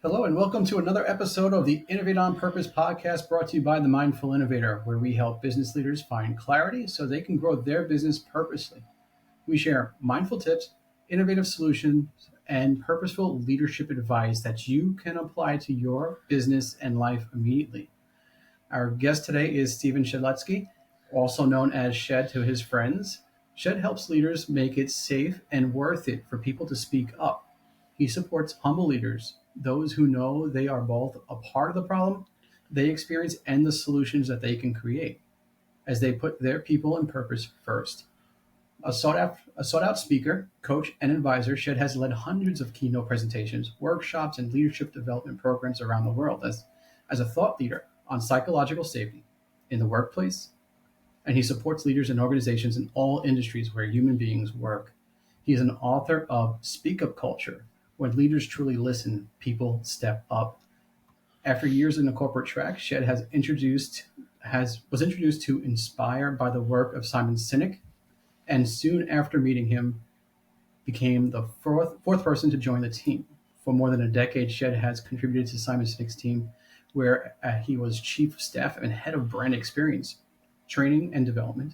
Hello, and welcome to another episode of the Innovate on Purpose podcast brought to you by the Mindful Innovator, where we help business leaders find clarity so they can grow their business purposely. We share mindful tips, innovative solutions, and purposeful leadership advice that you can apply to your business and life immediately. Our guest today is Stephen Shedletzky, also known as Shed to his friends. Shed helps leaders make it safe and worth it for people to speak up. He supports humble leaders, those who know they are both a part of the problem they experience and the solutions that they can create, as they put their people and purpose first. A sought out speaker, coach, and advisor, Shed has led hundreds of keynote presentations, workshops, and leadership development programs around the world as a thought leader on psychological safety in the workplace, and he supports leaders and organizations in all industries where human beings work. He is an author of Speak Up Culture. When leaders truly listen, people step up. After years in the corporate track, Shed was introduced to inspire by the work of Simon Sinek, and soon after meeting him, became the fourth person to join the team. For more than a decade, Shed has contributed to Simon Sinek's team, where he was chief of staff and head of brand experience, training, and development,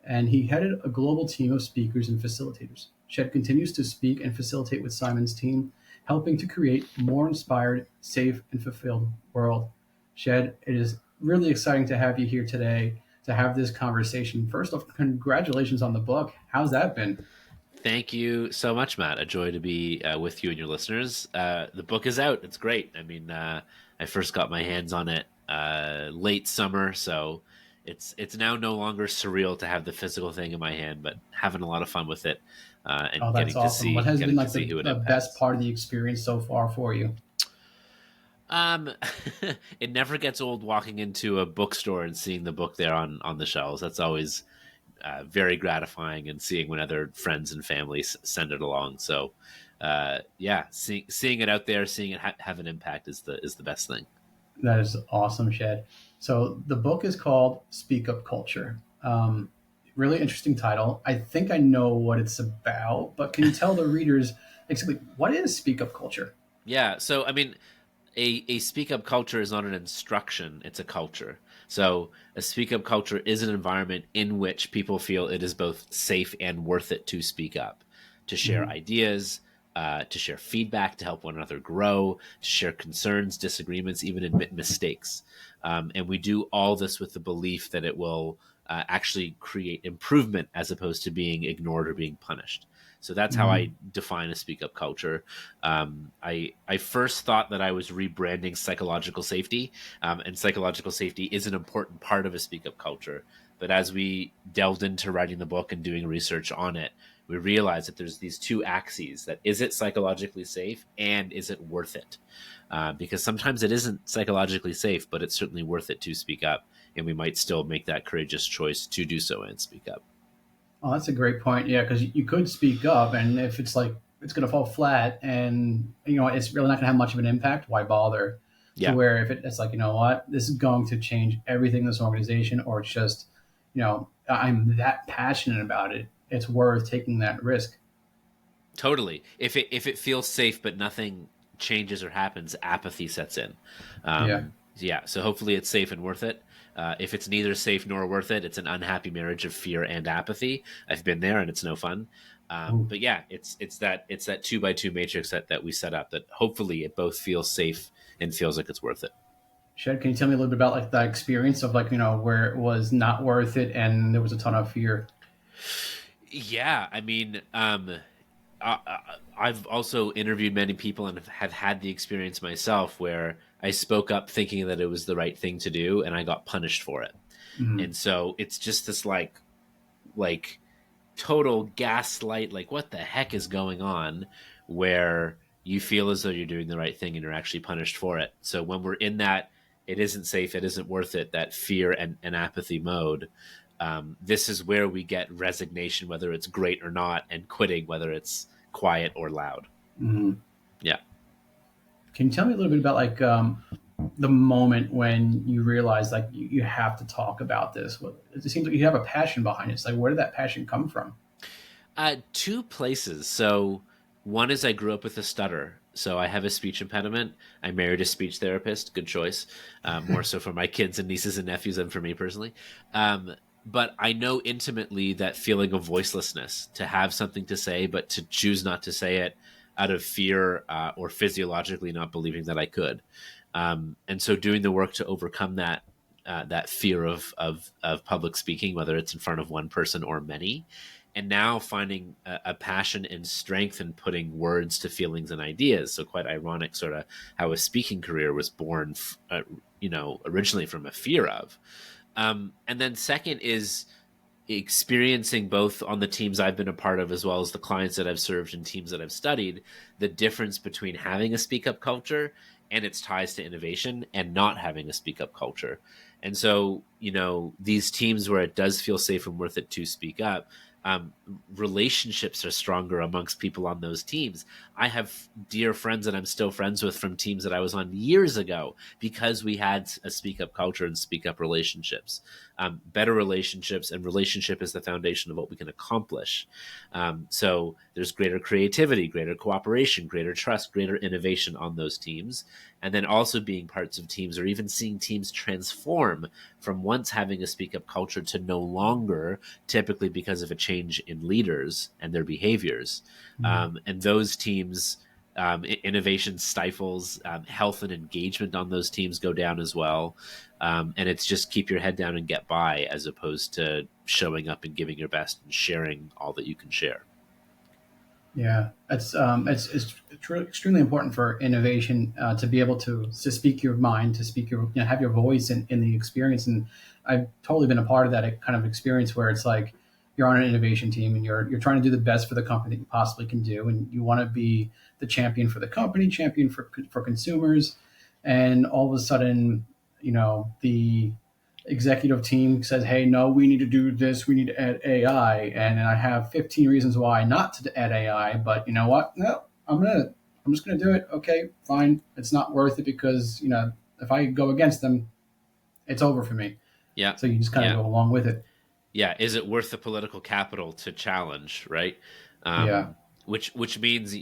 and he headed a global team of speakers and facilitators. Shed continues to speak and facilitate with Simon's team, helping to create a more inspired, safe, and fulfilled world. Shed, it is really exciting to have you here today to have this conversation. First off, congratulations on the book. How's that been? Thank you so much, Matt. A joy to be with you and your listeners. The book is out. It's great. I mean, I first got my hands on it late summer, so it's now no longer surreal to have the physical thing in my hand, but having a lot of fun with it and Oh, that's getting to awesome. What see has been getting to like see who it the best impacts. part of the experience so far for you? Um, it never gets old walking into a bookstore and seeing the book there on the shelves. That's always very gratifying, and seeing when other friends and families send it along. So, yeah, seeing it out there, seeing it have an impact is the best thing. That is awesome, Shed. So the book is called Speak Up Culture. Really interesting title. I think I know what it's about, but can you tell the readers exactly what is Speak Up Culture? Yeah. So, I mean, a speak up culture is not an instruction, it's a culture. So a speak up culture is an environment in which people feel it is both safe and worth it to speak up, to share Mhm. ideas, to share feedback, to help one another grow, to share concerns, disagreements, even admit mistakes. And we do all this with the belief that it will actually create improvement as opposed to being ignored or being punished. So that's how I Mhm. define a speak up culture. I first thought that I was rebranding psychological safety, and psychological safety is an important part of a speak up culture. But as we delved into writing the book and doing research on it, we realized that there's these two axes: that is it psychologically safe, and is it worth it? Because sometimes it isn't psychologically safe, but it's certainly worth it to speak up, and we might still make that courageous choice to do so and speak up. Oh, that's a great point. Yeah, because you could speak up, and if it's like it's going to fall flat, and it's really not going to have much of an impact, why bother? To Yeah. where if it's like this is going to change everything in this organization, or it's just I'm that passionate about it, it's worth taking that risk. Totally. If it feels safe but nothing changes or happens, apathy sets in. Yeah. Yeah. So hopefully it's safe and worth it. If it's neither safe nor worth it, it's an unhappy marriage of fear and apathy. I've been there, and it's no fun. Ooh. But yeah, it's that two by two matrix that we set up. That hopefully it both feels safe and feels like it's worth it. Shed, can you tell me a little bit about like the experience of where it was not worth it and there was a ton of fear? Yeah, I mean, I've also interviewed many people and have had the experience myself where I spoke up thinking that it was the right thing to do, and I got punished for it. Mhm. And so it's just this like total gaslight, like what the heck is going on, where you feel as though you're doing the right thing and you're actually punished for it. So when we're in that it isn't safe, it isn't worth it, that fear and apathy mode, this is where we get resignation, whether it's great or not, and quitting, whether it's quiet or loud. Mhm. Yeah. Can you tell me a little bit about the moment when you realize like you have to talk about this? It seems like you have a passion behind it. It's like, where did that passion come from? Two places. So One is I grew up with a stutter, so I have a speech impediment. I married a speech therapist. Good choice. More so for my kids and nieces and nephews than for me personally. But I know intimately that feeling of voicelessness, to have something to say, but to choose not to say it out of fear or physiologically not believing that I could. And so doing the work to overcome that fear of public speaking, whether it's in front of one person or many, and now finding a passion and strength in putting words to feelings and ideas. So quite ironic, sort of how a speaking career was born, originally from a fear of. And then second is experiencing both on the teams I've been a part of as well as the clients that I've served and teams that I've studied, the difference between having a speak up culture and its ties to innovation and not having a speak up culture. And so, these teams where it does feel safe and worth it to speak up, um, relationships are stronger amongst people on those teams. I have dear friends that I'm still friends with from teams that I was on years ago because we had a speak up culture and speak up relationships. Better relationships, and relationship is the foundation of what we can accomplish. So there's greater creativity, greater cooperation, greater trust, greater innovation on those teams. And then also being parts of teams or even seeing teams transform from once having a speak up culture to no longer, typically because of a change in leaders and their behaviors. And those teams, innovation stifles, health and engagement on those teams go down as well. And it's just keep your head down and get by, as opposed to showing up and giving your best and sharing all that you can share. Yeah, it's extremely important for innovation to be able to speak your mind, to speak your have your voice in the experience. And I've totally been a part of that kind of experience where it's like you're on an innovation team and you're trying to do the best for the company that you possibly can do, and you want to be the champion for the company, champion for consumers, and all of a sudden, the executive team says, "Hey, no, we need to do this. We need to add AI," and I have 15 reasons why not to add AI. But you know what? No, I'm just gonna do it. Okay, fine. It's not worth it because if I go against them, it's over for me. Yeah. So you just kind of Yeah. go along with it. Yeah. Is it worth the political capital to challenge? Right. Yeah. Which means,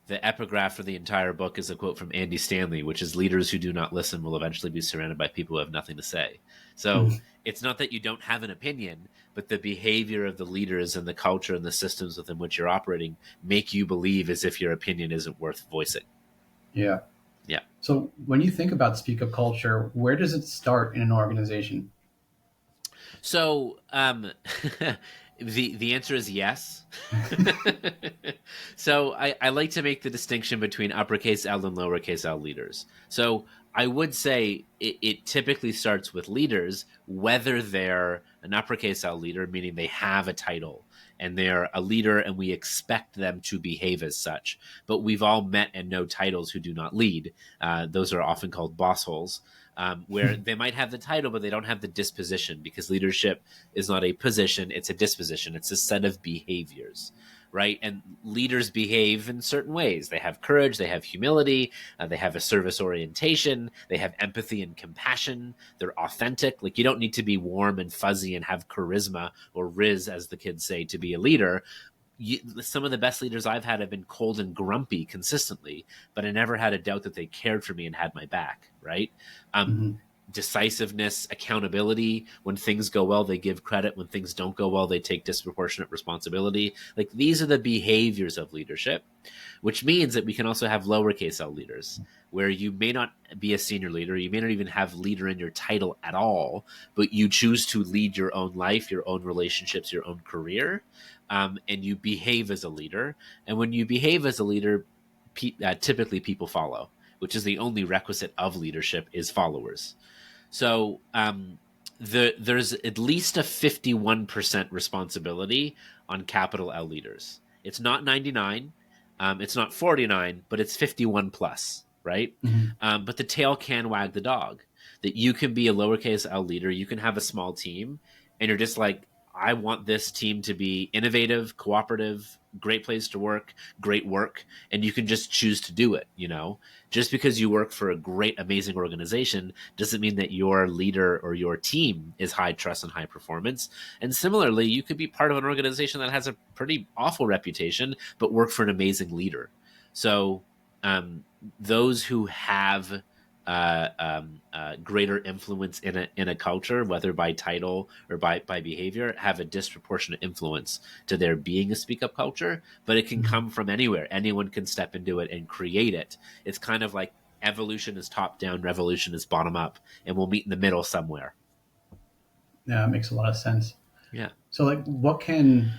the epigraph for the entire book is a quote from Andy Stanley, which is leaders who do not listen will eventually be surrounded by people who have nothing to say. So Mhm. it's not that you don't have an opinion, but the behavior of the leaders and the culture and the systems within which you're operating make you believe as if your opinion isn't worth voicing. Yeah. Yeah. So when you think about speak up culture, where does it start in an organization? So the answer is yes. So I like to make the distinction between uppercase L and lowercase L leaders. So I would say it typically starts with leaders, whether they're an uppercase L leader, meaning they have a title and they're a leader and we expect them to behave as such. But we've all met and know titles who do not lead. Those are often called boss holes. Where they might have the title, but they don't have the disposition, because leadership is not a position, it's a disposition, it's a set of behaviors, right? And leaders behave in certain ways. They have courage, they have humility, they have a service orientation, they have empathy and compassion, they're authentic. Like, you don't need to be warm and fuzzy and have charisma or riz, as the kids say, to be a leader. Some of the best leaders I've had have been cold and grumpy consistently, but I never had a doubt that they cared for me and had my back, right? Um, Mhm. Decisiveness, accountability. When things go well, they give credit. When things don't go well, they take disproportionate responsibility. Like, these are the behaviors of leadership, which means that we can also have lowercase L leaders, where you may not be a senior leader, you may not even have leader in your title at all, but you choose to lead your own life, your own relationships, your own career, and you behave as a leader. And when you behave as a leader, typically people follow, which is the only requisite of leadership, is followers. So there's at least a 51% responsibility on capital L leaders. It's not 99, it's not 49, but it's 51 plus, right? Mhm. But the tail can wag the dog. That you can be a lowercase L leader, you can have a small team, and you're just like, I want this team to be innovative, cooperative, great place to work, great work, and you can just choose to do it. Just because you work for a great, amazing organization doesn't mean that your leader or your team is high trust and high performance. And similarly, you could be part of an organization that has a pretty awful reputation, but work for an amazing leader. So those who have greater influence in a culture, whether by title or by behavior, have a disproportionate influence to there being a speak up culture. But it can come from anywhere. Anyone can step into it and create it. It's kind of like evolution is top down, revolution is bottom up, and we'll meet in the middle somewhere. Yeah, it makes a lot of sense. Yeah. So like, what can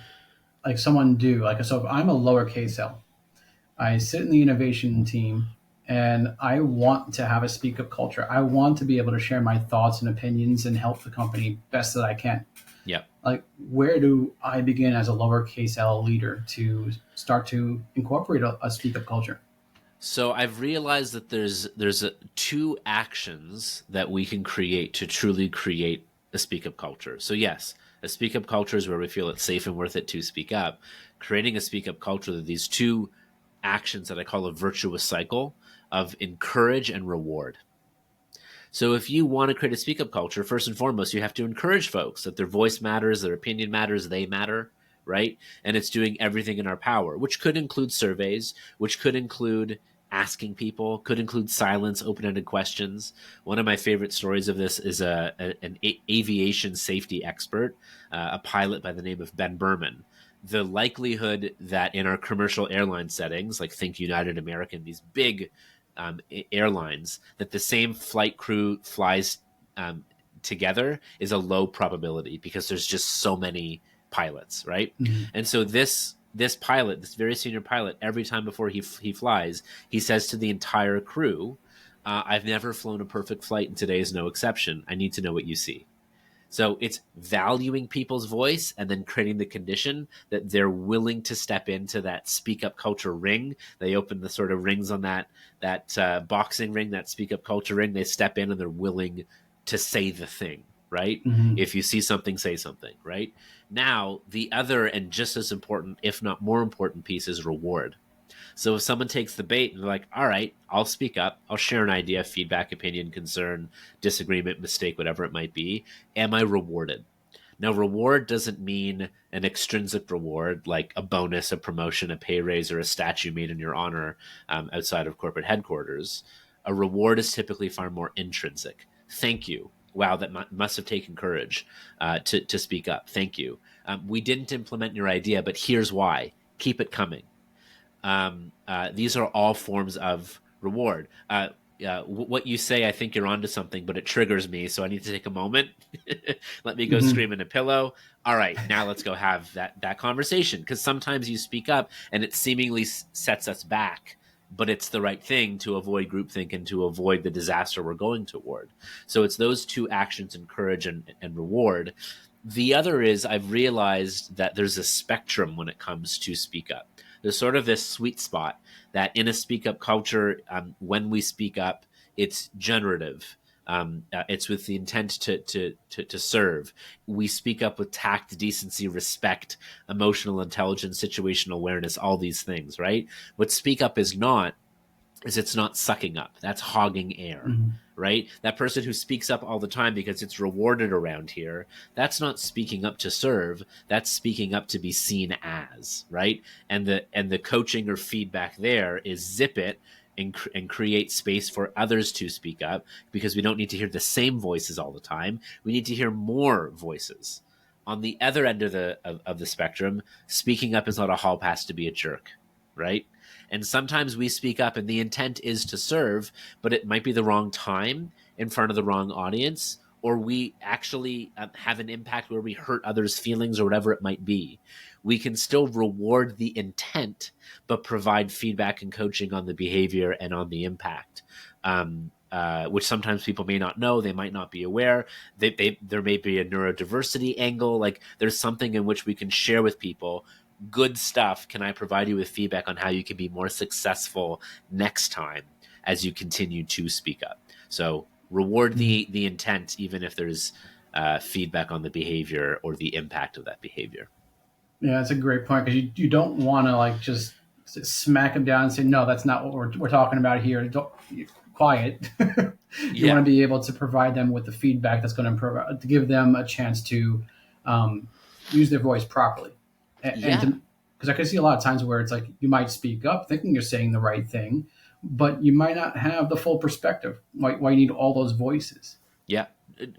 like someone do? Like, so if I'm a lowercase L, I sit in the innovation team and I want to have a speak up culture. I want to be able to share my thoughts and opinions and help the company best that I can. Yeah. Like, where do I begin as a lowercase L leader to start to incorporate a speak up culture? So I've realized that there's two actions that we can create to truly create a speak up culture. So yes, a speak up culture is where we feel it's safe and worth it to speak up. Creating a speak up culture, these two actions that I call a virtuous cycle of encourage and reward. So if you want to create a speak up culture, first and foremost, you have to encourage folks that their voice matters, their opinion matters, they matter, right? And it's doing everything in our power, which could include surveys, which could include asking people, could include silence, open-ended questions. One of my favorite stories of this is an aviation safety expert, a pilot by the name of Ben Berman. The likelihood that in our commercial airline settings, like think United American, these big airlines, that the same flight crew flies together is a low probability because there's just so many pilots, right? Mm-hmm. And so this pilot, this very senior pilot, every time before he flies, he says to the entire crew, I've never flown a perfect flight, and today is no exception. I need to know what you see. So it's valuing people's voice and then creating the condition that they're willing to step into that speak up culture ring. They open the sort of rings on that boxing ring, that speak up culture ring. They step in and they're willing to say the thing, right? Mm-hmm. If you see something, say something, right? Now, the other and just as important, if not more important piece is reward. So if someone takes the bait and they're like, all right, I'll speak up, I'll share an idea, feedback, opinion, concern, disagreement, mistake, whatever it might be, am I rewarded? Now, reward doesn't mean an extrinsic reward like a bonus, a promotion, a pay raise, or a statue made in your honor outside of corporate headquarters. A reward is typically far more intrinsic. Thank you. Wow, that must have taken courage to speak up. Thank you. We didn't implement your idea, but here's why. Keep it coming. These are all forms of reward. What you say, I think you're onto something, but it triggers me, so I need to take a moment. Let me go scream in a pillow. All right, now let's go have that conversation. Because sometimes you speak up and it seemingly sets us back, but it's the right thing to avoid groupthink and to avoid the disaster we're going toward. So it's those two actions, encourage and reward. The other is I've realized that there's a spectrum when it comes to speak up. There's sort of this sweet spot that in a speak up culture, when we speak up, it's generative. It's with the intent to serve. We speak up with tact, decency, respect, emotional intelligence, situational awareness, all these things, right? What speak up is not is it's not sucking up. That's hogging air, right? That person who speaks up all the time because it's rewarded around here, that's not speaking up to serve. That's speaking up to be seen as, right? And the coaching or feedback there is zip it and create space for others to speak up, because we don't need to hear the same voices all the time. We need to hear more voices. On the other end of the spectrum, speaking up is not a hall pass to be a jerk, right? And sometimes we speak up and the intent is to serve, but it might be the wrong time in front of the wrong audience, or we actually have an impact where we hurt others' feelings or whatever it might be. We can still reward the intent, but provide feedback and coaching on the behavior and on the impact, which sometimes people may not know. They might not be aware. There may be a neurodiversity angle. Like there's something in which we can share with people. Good stuff. Can I provide you with feedback on how you can be more successful next time as you continue to speak up? So reward the intent, even if there's feedback on the behavior or the impact of that behavior. Yeah, that's a great point because you don't want to like just smack them down and say, no, that's not what we're talking about here. Don't, quiet. You want Yeah, to be able to provide them with the feedback that's going to provide to give them a chance to um, use their voice properly. And yeah, to, because I can see a lot of times where it's like you might speak up thinking you're saying the right thing, but you might not have the full perspective. Why you need all those voices. yeah,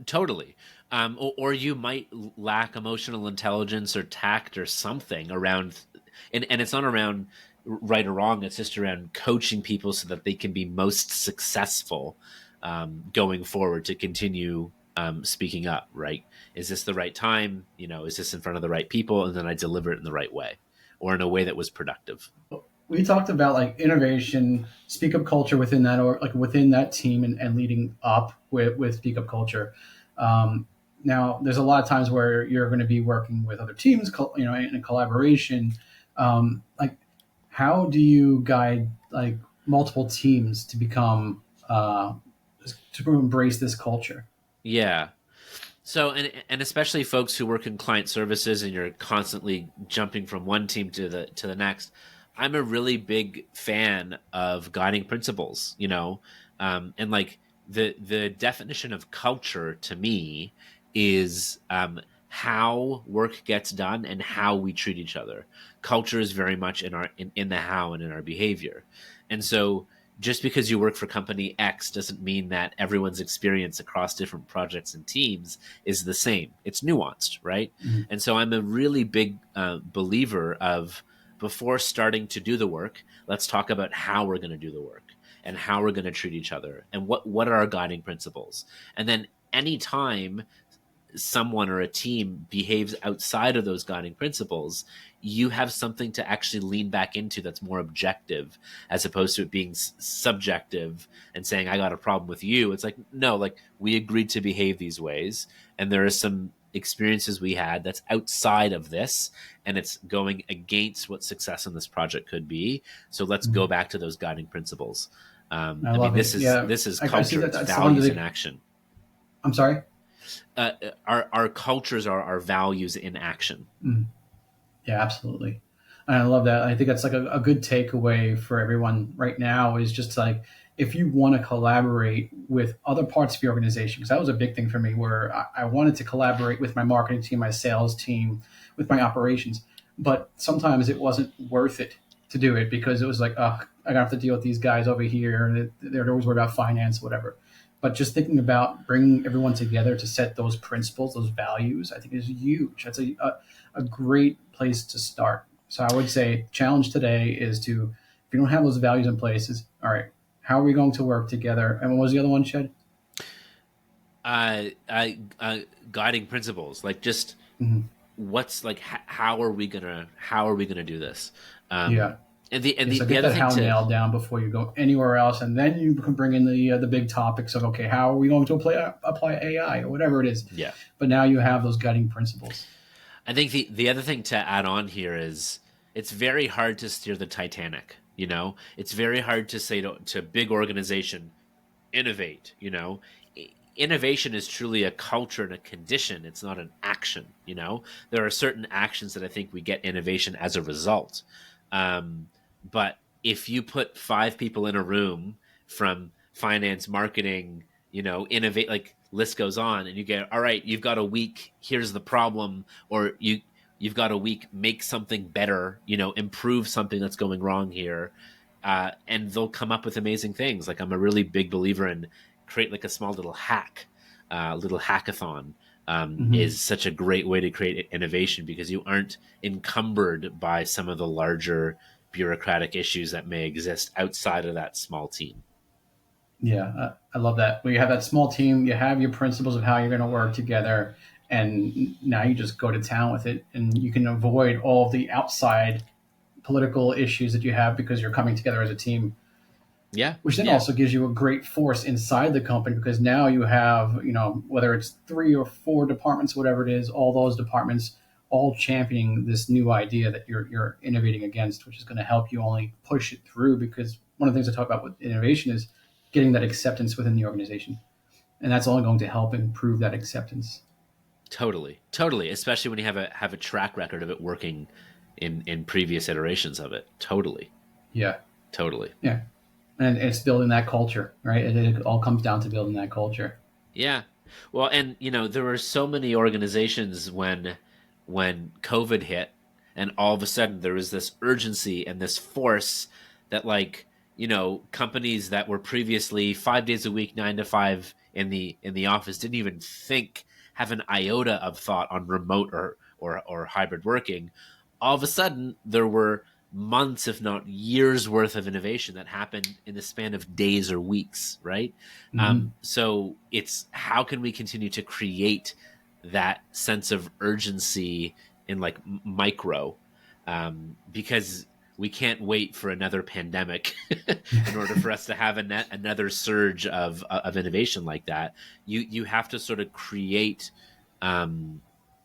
totally. Or you might lack emotional intelligence or tact or something around, and it's not around right or wrong. It's just around coaching people so that they can be most successful going forward to continue speaking up. Right? Is this the right time? Is this in front of the right people? And then I deliver it in the right way, or in a way that was productive. We talked about like innovation, speak up culture within that, or like within that team, and leading up with speak up culture. Um, Now, there's a lot of times where you're going to be working with other teams, in a collaboration. Like, how do you guide like multiple teams to become to embrace this culture? Yeah. So, and especially folks who work in client services and you're constantly jumping from one team to the next. I'm a really big fan of guiding principles, and like the definition of culture to me is how work gets done and how we treat each other. Culture is very much in the how and in our behavior, and so just because you work for company X doesn't mean that everyone's experience across different projects and teams is the same. It's nuanced, right? Mhm. And so I'm a really big believer of before starting to do the work, let's talk about how we're going to do the work and how we're going to treat each other and what are our guiding principles. And then anytime someone or a team behaves outside of those guiding principles, you have something to actually lean back into that's more objective as opposed to it being subjective and saying, I got a problem with you. It's like, no, like we agreed to behave these ways. And there are some experiences we had that's outside of this and it's going against what success in this project could be. So let's go Mhm. back to those guiding principles. I I mean, love this it. is Yeah, this is I see culture. that. It's That's one of values in the. action. I'm sorry. Our cultures are our values in action. Mm. Yeah, absolutely. And I love that. I think that's like a good takeaway for everyone right now is just like if you want to collaborate with other parts of your organization, because that was a big thing for me where I wanted to collaborate with my marketing team, my sales team, with my operations. But sometimes it wasn't worth it to do it because it was like, oh, I gotta have to deal with these guys over here. And they're always worried about finance, whatever. But just thinking about bringing everyone together to set those principles, those values, I think is huge. That's a great place to start. So I would say challenge today is to if you don't have those values in place, is all right. How are we going to work together? And what was the other one, Shed? uh, uh, uh, Guiding principles, like just Mm-hmm. what's like how are we gonna do this? Yeah. And the and Yeah. the, So the get other that thing how to nailed down before you go anywhere else, and then you can bring in the big topics of okay, how are we going to apply AI or whatever it is. yeah, But now you have those guiding principles. I think the other thing to add on here is it's very hard to steer the Titanic. It's very hard to say to big organization innovate. Innovation is truly a culture and a condition. It's not an action. There are certain actions that I think we get innovation as a result. But if you put five people in a room from finance, marketing, innovate, like list goes on, and you get, all right, you've got a week, here's the problem, or you've got a week, make something better, improve something that's going wrong here. And they'll come up with amazing things. Like I'm a really big believer in create like a small little hackathon Mm-hmm. is such a great way to create innovation because you aren't encumbered by some of the larger bureaucratic issues that may exist outside of that small team. Yeah, I love that. When you have that small team, you have your principles of how you're going to work together, and now you just go to town with it, and you can avoid all of the outside political issues that you have because you're coming together as a team, Yeah, which then yeah, also gives you a great force inside the company because now you have, whether it's three or four departments, whatever it is, all those departments all championing this new idea that you're innovating against, which is going to help you only push it through because one of the things I talk about with innovation is getting that acceptance within the organization. And that's only going to help improve that acceptance. Totally, totally. Especially when you have a track record of it working in previous iterations of it. Totally, Yeah, totally. yeah, and it's building that culture, right? It all comes down to building that culture. Yeah. Well, and there were so many organizations when COVID hit, and all of a sudden there was this urgency and this force that, like, companies that were previously 5 days a week, 9 to 5 in the office didn't even have an iota of thought on remote or hybrid working. All of a sudden there were months, if not years worth of innovation that happened in the span of days or weeks, right? Hmm. So it's how can we continue to create that sense of urgency in, like, micro, because we can't wait for another pandemic in order for us to have another surge of innovation like that. You have to sort of create, um,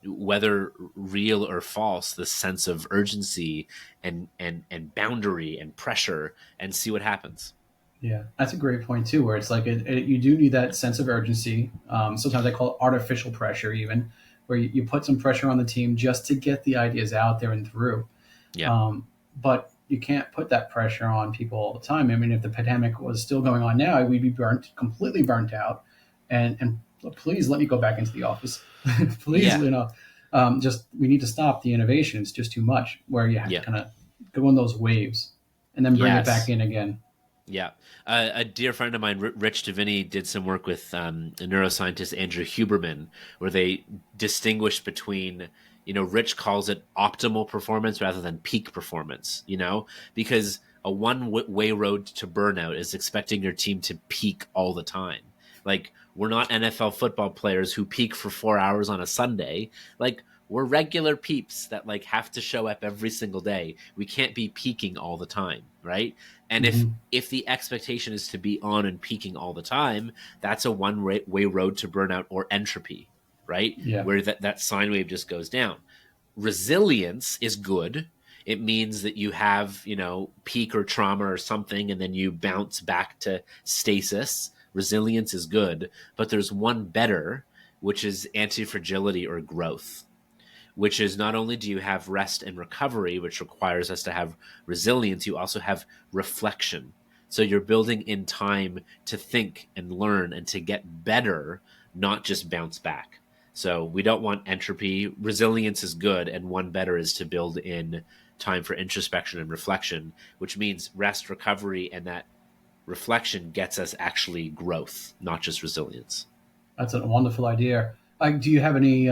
whether real or false, the sense of urgency and boundary and pressure, and see what happens. Yeah, that's a great point too. Where it's like you do need that sense of urgency. Sometimes I call it artificial pressure, even where you put some pressure on the team just to get the ideas out there and through. Yeah. But you can't put that pressure on people all the time. I mean, if the pandemic was still going on now, we'd be completely burnt out. And please let me go back into the office. Please, Yeah. just we need to stop the innovation. It's just too much. Where you have to Yeah. kind of go in those waves and then bring it back Yes. in again. Yeah. A dear friend of mine, Rich Davini, did some work with a neuroscientist, Andrew Huberman, where they distinguish between, Rich calls it optimal performance rather than peak performance, because a way road to burnout is expecting your team to peak all the time. Like, we're not NFL football players who peak for 4 hours on a Sunday. Like, we're regular peeps that, like, have to show up every single day. We can't be peaking all the time, right? And Hmm. if the expectation is to be on and peaking all the time, that's a way road to burnout or entropy, right? Yeah. Where that sine wave just goes down. Resilience is good. It means that you have, peak or trauma or something, and then you bounce back to stasis. Resilience is good, but there's one better, which is anti fragility or growth, which is not only do you have rest and recovery, which requires us to have resilience, you also have reflection. So you're building in time to think and learn and to get better, not just bounce back. So we don't want entropy. Resilience is good, and one better is to build in time for introspection and reflection, which means rest, recovery, and that reflection gets us actually growth, not just resilience. That's a wonderful idea. Like, do you have any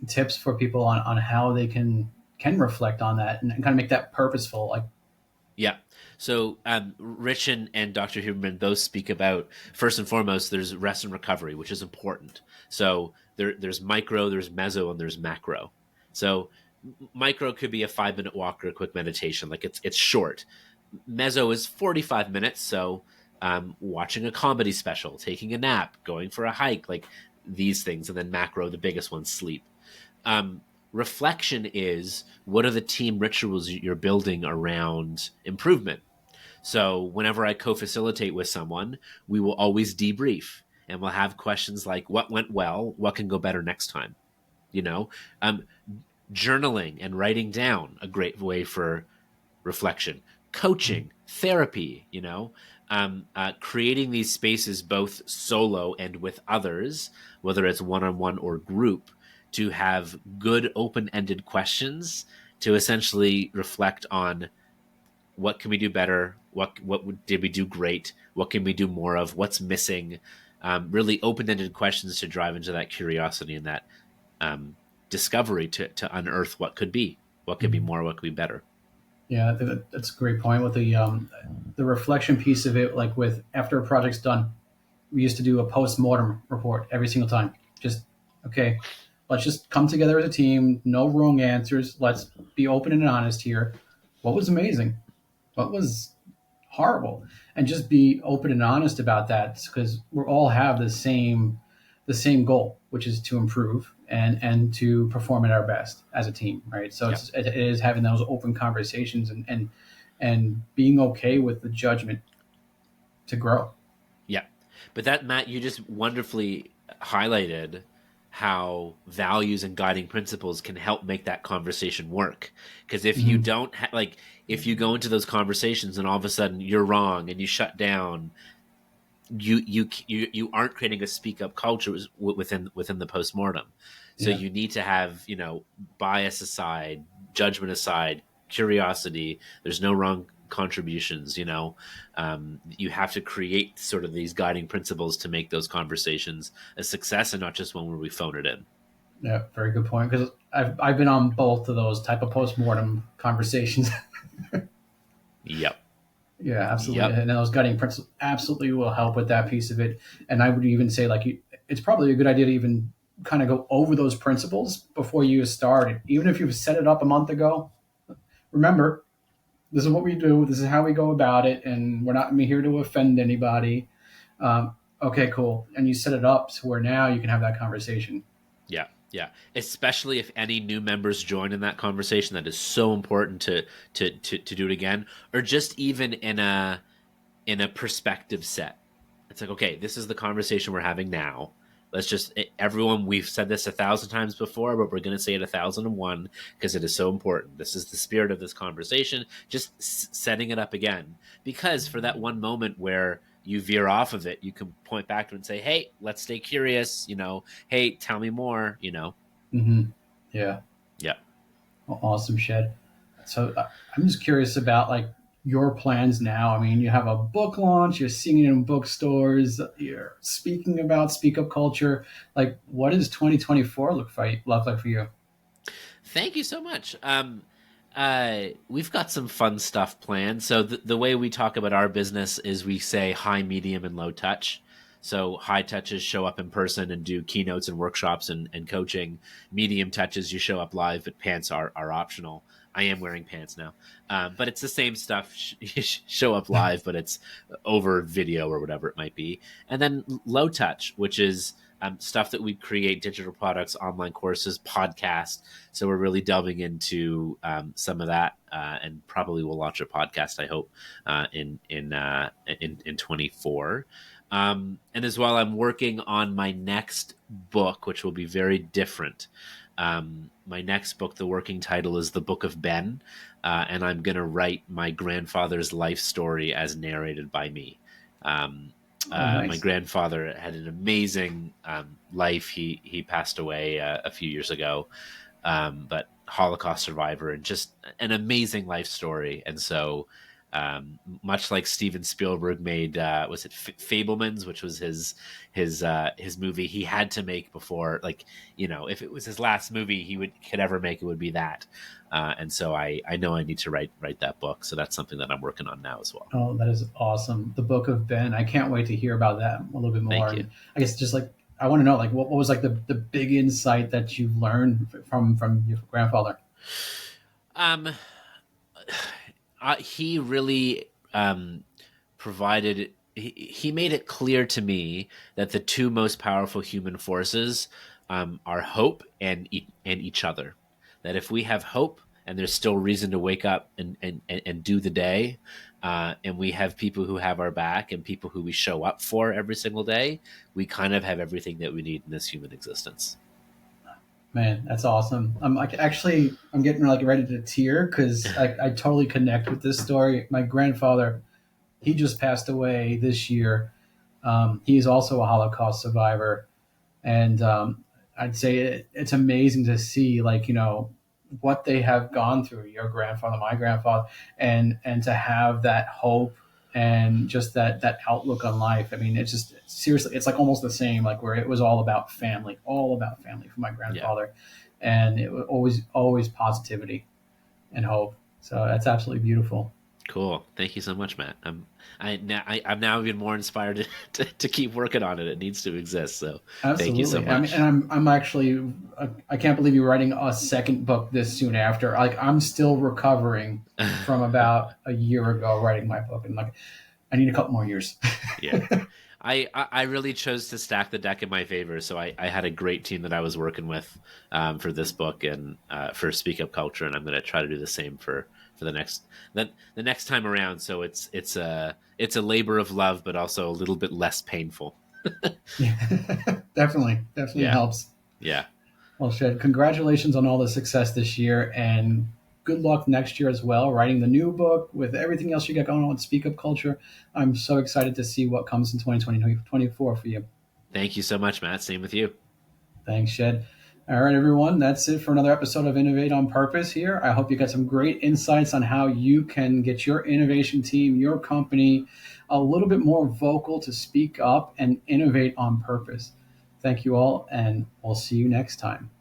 tips for people on how they can reflect on that and kind of make that purposeful? Like, Yeah. So Rich and Dr. Huberman both speak about, first and foremost, there's rest and recovery, which is important. So there's micro, there's meso, and there's macro. So micro could be a 5 minute walk or a quick meditation, like it's short. Meso is 45 minutes, so watching a comedy special, taking a nap, going for a hike, like these things, and then macro, the biggest one, sleep. um, Reflection is, what are the team rituals you're building around improvement? So whenever I co-facilitate with someone, we will always debrief, and we'll have questions like, what went well, what can go better next time, you know um, journaling and writing down, a great way for reflection. Coaching, therapy, creating these spaces both solo and with others, whether it's one-on-one or group, to have good open-ended questions to essentially reflect on, what can we do better, what did we do great, what can we do more of, what's missing. Really open-ended questions to drive into that curiosity and that discovery, to unearth what could be more, what could be better. yeah, I think that's a great point with the reflection piece of it. Like with after a project's done, we used to do a post mortem report every single time. Just okay, let's just come together as a team. No wrong answers. Let's be open and honest here. What was amazing? What was horrible? And just be open and honest about that because we all have the same goal, which is to improve and to perform at our best as a team, right? So Yeah. it is having those open conversations and being okay with the judgment to grow. Yeah. But that, Matt, you just wonderfully highlighted how values and guiding principles can help make that conversation work. Because if you Hmm. don't like, if you go into those conversations and all of a sudden you're wrong and you shut down, you aren't creating a speak up culture within the postmortem. So Yeah. you need to have, bias aside, judgment aside, curiosity. There's no wrong contributions. You have to create sort of these guiding principles to make those conversations a success, and not just one where we phone it in. Yeah. Very good point. Because I've been on both of those type of postmortem conversations. Yep. Yeah, absolutely. Yep. And those guiding principles absolutely will help with that piece of it. And I would even say, like, it's probably a good idea to even kind of go over those principles before you start. Even if you've set it up a month ago, remember, this is what we do. This is how we go about it. And we're not here to offend anybody. Okay, cool. And you set it up to where now you can have that conversation. Yeah, yeah. Especially if any new members join in that conversation, that is so important to do it again, or just even in a perspective set. It's like, okay, this is the conversation we're having now. Let's just everyone. We've said this 1,000 times before, but we're going to say it 1,001 because it is so important. This is the spirit of this conversation. Just setting it up again, because for that one moment where you veer off of it, you can point back to it and say, "Hey, let's stay curious." Hey, tell me more. Hmm. Yeah. Yeah. Awesome, Shed. So I'm just curious about like your plans now. I mean, you have a book launch, you're seeing it in bookstores, you're speaking about speak up culture. Like, what does 2024 look like for you? Thank you so much. We've got some fun stuff planned. So the way we talk about our business is we say high, medium, and low touch. So high touches show up in person and do keynotes and workshops and coaching. Medium touches, you show up live, but pants are optional. I am wearing pants now, but it's the same stuff. Show up live, but it's over video or whatever it might be. And then low touch, which is stuff that we create: digital products, online courses, podcasts. So we're really delving into some of that, and probably we'll launch a podcast, I hope, in 24. And as well, I'm working on my next book, which will be very different. My next book, the working title is The Book of Ben, and I'm going to write my grandfather's life story as narrated by me. Um, Oh, my nice. grandfather had an amazing life. He passed away a few years ago, but Holocaust survivor, and just an amazing life story. And so, much like Steven Spielberg made, was it Fablemans, which was his movie he had to make before, like, if it was his last movie could ever make, it would be that. And so I know I need to write that book. So that's something that I'm working on now as well. Oh, that is awesome. The Book of Ben. I can't wait to hear about that a little bit more. Thank you. And I guess just like I want to know, like, what was like the big insight that you learned from your grandfather? Um, he really provided. He made it clear to me that the two most powerful human forces are hope and each other. That if we have hope and there's still reason to wake up and do the day, and we have people who have our back and people who we show up for every single day, we kind of have everything that we need in this human existence. Man, that's awesome. I'm like actually I'm getting like ready to tear because I totally connect with this story. My grandfather, he just passed away this year. He is also a Holocaust survivor, and I'd say it's amazing to see like what they have gone through. Your grandfather, my grandfather, and to have that hope and just that outlook on life. I mean, it's just seriously, it's like almost the same. Like where it was all about family for my Yeah. grandfather, and it was always positivity and hope. So that's absolutely beautiful. Cool. Thank you so much, Matt. I'm now even more inspired to keep working on it. It needs to exist. So thank you so Absolutely. I mean, and much. I'm actually I can't believe you're writing a second book this soon after. Like I'm still recovering from about a year ago writing my book, and like I need a couple more years. Yeah. I really chose to stack the deck in my favor. So I had a great team that I was working with for this book and for Speak Up Culture, and I'm going to try to do the same for the next time around. So it's a labor of love, but also a little bit less painful. Yeah, definitely Yeah. helps. Yeah. Well, Shed, congratulations on all the success this year, and good luck next year as well, writing the new book with everything else you got going on with Speak Up Culture. I'm so excited to see what comes in 2024 for you. Thank you so much, Matt. Same with you. Thanks, Shed. All right, everyone, that's it for another episode of Innovate on Purpose here. I hope you got some great insights on how you can get your innovation team, your company, a little bit more vocal to speak up and innovate on purpose. Thank you all, and we'll see you next time.